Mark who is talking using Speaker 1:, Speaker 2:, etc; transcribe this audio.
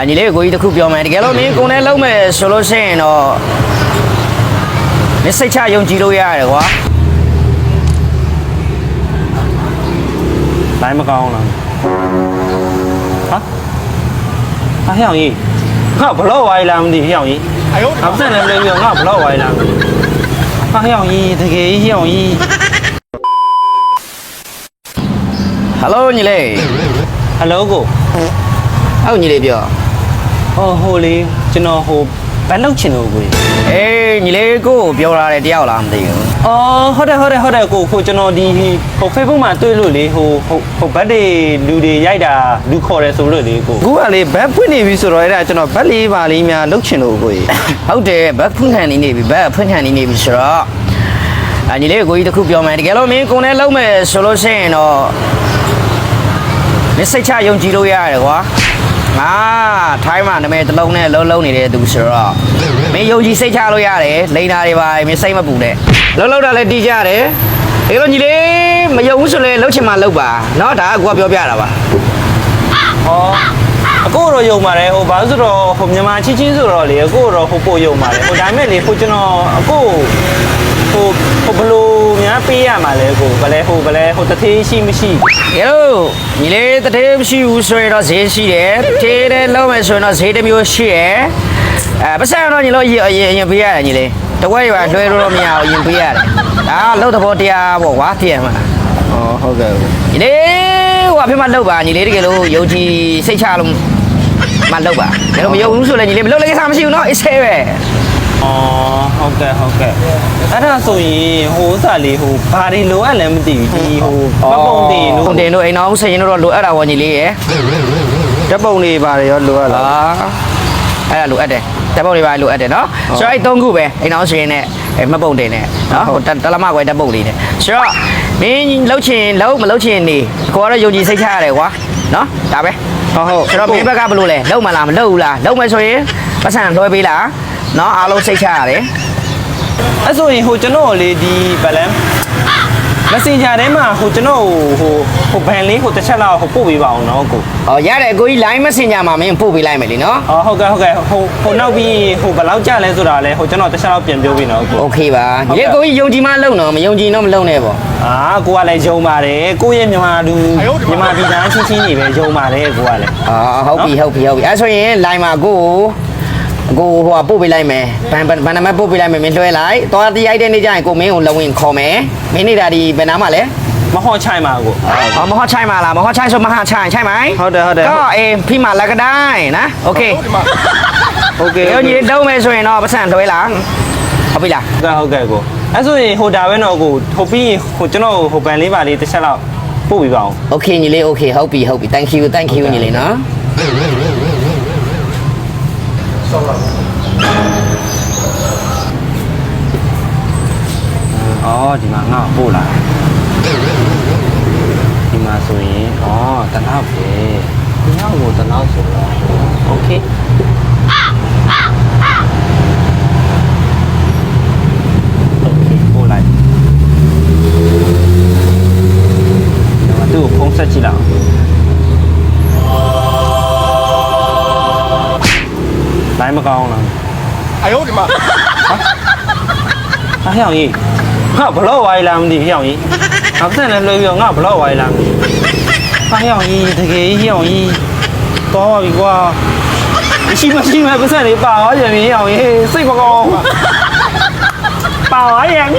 Speaker 1: ညီလေးကိုကြီးတစ်ခုပြောမယ်တကယ်လို့မင်းကိုယ်နဲ့လုံးမယ်ဆိုလို့ရှိရင်တော့မစိတ်ချယုံကြည်လို့ရတယ်ကွာ
Speaker 2: 来么高了？啊？啊，小姨，我不老歪了，你小姨。哎呦！我真的没有，我不老歪了。啊，小姨，这个小姨。
Speaker 1: Hello ညီလေး
Speaker 2: Hello ကို
Speaker 1: ဟုတ်ညီလေးပြော
Speaker 2: ဟိုလေကျွန်တော်ဟိုဘယ်လောက်ချင်လို့ကို
Speaker 1: အေးညီလေးကိုပြောလာတယ်တယောက်လားမသိဘူး
Speaker 2: ဟုတ်တယ်ကိုကျွန်တော်ဒီဟို Facebook မှာတွေ့လို့လေဟိုဘတ်တွေလူတွေရိုက်တာလူခေါ်တယ်ဆိုလို့လေကို
Speaker 3: အခုကလေဘတ်ဖွင့်နေပြီဆိုတော့အဲ့ဒါကျွန်တော်ဘတ်လေးပါလေးများလုတ်ချင်လို့ကိုကြီး
Speaker 1: ဟုတ်တယ်ဘတ်ဖွင့်ခံနေပြီဘတ်ဖွင့်ခံနေပြီဆိုတော့ညီလေးကိုကြီးတစ်ခုပြောမယ်တကယ်လို့မင်းကိုယ်နဲ့လုံးမယ်ဆိုလို့ရှိရင်တော့မစိတ်ချယုံကြည်လို့ရတယ်ကွာငါထိုင်းမှာနာမည်တစ်လုံးနဲ့လုံးနေတဲ့သူဆိုတော့မင်းယုံကြည်စိတ်ချလို့ရတယ်လိန်တာတွေပါမင်းစိတ်မပူနဲ့လုံးတာလည်းတီးကြတယ်ဒီလိုညီလေးမယုံဘူးဆိုလည်းလုံးချင်မှလုံးပါเนาะဒါကကိုကပြောပြတာပါ
Speaker 2: အကိုတော့ယုံပါတယ်ဟိုဘာလို့ဆိုတော့ဟိုမြန်မာချင်းဆိုတော့လေအကိုတော့ဟိုပို့ယုံပါတယ်ဟိုဒါမဲ့လေဟိုကျွန်တော်အကိုဟိုဘလို့များပေးရမှာလဲကိုဘလဲဟိုတသေးရှိမရှိ
Speaker 1: ရေလို့ညီလေးတသေးမရှိဘူးဆိုရင်တော့ဈေးရှိတယ်ထေးတယ်လုံးမယ်ဆိုရင်တော့ဈေးတစ်မျိုးရှိတယ်ပတ်စံတော့ညီလို့ရင်ပေးရတယ်ညီလေးတဝက်ရွာလွှဲလို့မရအောင်ရင်ပေးရတယ်ဒါလှုပ်တဲ့ဘောတရားပေါ့ကွာသိရမှာ
Speaker 3: ဟုတ်ကဲ့
Speaker 1: ညီလေးဟိုအဖေမလှုပ်ပါညီလေးတကယ်လို့ယုံကြည်စိတ်ချလို့မလှုပ်ပါဒါလို့မယုံဘူးဆိုလည်းညီလေးမလှုပ်လည်းကိစ္စမရှိဘူးเนาะအေးဆေးပဲ
Speaker 2: ဟုတ်ကဲ့အဲ့ဒါဆိုရင်ဟိုဥစားလေးဟိုဘာတွေလိုအပ်လဲမသိဘူးဒီဟိုမပုံတင်လို့
Speaker 1: အိမ်အောင်ဆရင်တော့လိုအပ်တာပေါ့ညီလေးရယ်
Speaker 3: ဓာတ်ပုံတွေပါတယ်ရောလိုအပ်လား
Speaker 1: အဲ့ဒါလိုအပ်တယ်ဓာတ်ပုံတွေပါလိုအပ်တယ်เนาะဆိုတော့အဲ့3ခုပဲအိမ်အောင်ဆရင်နဲ့မပုံတင်နဲ့เนาะဟိုတလမကွယ်ဓာတ်ပုံလေးနဲ့ဆိုတော့မင်းလှုပ်ချင်လှုပ်မလှုပ်ချင်နေကိုကတော့ယုံကြည်စိတ်ချရတယ်ကွာเนาะဒါပဲ
Speaker 3: ဟုတ်
Speaker 1: ဆိုတော့မင်းဘက်ကဘယ်လိုလဲလှုပ်မလားမလှုပ်ဘူးလားလှုပ်မယ်ဆိုရင်ပတ်စံလွှဲပေးလားเนาะအားလုံးစိတ်ချရတယ်
Speaker 2: အဲ့ဆိုရင်ဟိုကျွန်တော်လေဒီဗလန် Messenger ထဲမှာဟိုကျွန်တော်ဟိုဘန်လေးဟိုတစ်ချက်လောက်ဟိုပို့ပေးပါအောင်နော်ကို
Speaker 1: ရတယ်ကိုကြီး line Messenger မှာမင်းပို့ပေးလိုက်မယ်လीနော်
Speaker 2: ဟုတ်ကဲ့ဟိုနောက်ပြီးဟိုဘယ်လောက်ကြလဲဆိုတာလဲဟိုကျွန်တော်တစ်ချက်လောက်ပြန်ပြောပေးနော်ကို
Speaker 1: โอเคပါဒီကိုကြီးယုံကြည်မှလုံတော့မယုံကြည်တော့မလုံနဲ့ပေါ့
Speaker 2: ကိုကလည်းယုံပါတယ်ကိုရဲ့မြန်မာပြည်သားချင်းတွေပဲယုံပါတယ်ကိုကလည်း
Speaker 1: ဟုတ်ပြီအဲ့ဆိုရင် line မှာကိုဟိုပို့ပေးလိုက်မယ်ဘန်နံပါတ်ပို့ပေးလိုက်မယ်မင်းလွှဲလိုက်တော့တရိုက်တဲ့နေ့ကျရင်ကိုမင်းကိုလဝင်ခေါ်မယ်မင်းနေတာဒီဘယ်နားမှာလဲ
Speaker 2: မဟော့ချိုင်မှာကို
Speaker 1: မဟော့ချိုင်မှာလားမဟော့ချိုင်ဆိုမဟာချိုင်ใช่ไหม
Speaker 3: ဟုတ်တယ်
Speaker 1: ก็ဖိမှာလည်းก็ได้นะโอเคရောညီတုံးမယ်ဆိုရင်တော့ပတ်စံလွှဲလာဟုတ်ပြီလား
Speaker 2: ဟုတ်ကဲ့ကိုအဲ့ဆိုရင်ဟိုဒါပဲတော့ကိုဟိုပြီးဟိုကျွန်တော်ဟိုဘန်လေးပါလေးတစ်ချက်လောက်ပို့ပေးပါအောင်
Speaker 1: โอเคညီလေးโอเคဟုတ်ပြီ thank you ညီလေးနော်
Speaker 2: ဒီမှာငါ့ပို့လာဒီမှာဆိုရင်တနောက်ပဲဒီနောက်ကိုတနောက်ဆိုတော့โอเคပို့လိုက်ဒီမှာသူ့ကိုဖုံးဆက်ကြည့်လိုက်来么高了？
Speaker 4: 哎呦我的妈！
Speaker 2: 小姨，我不老歪了，你小姨，我真的累了，我不老歪了。小姨，这个小姨，多话比我，信不是你爸我这里小姨，睡不高，爸我也你。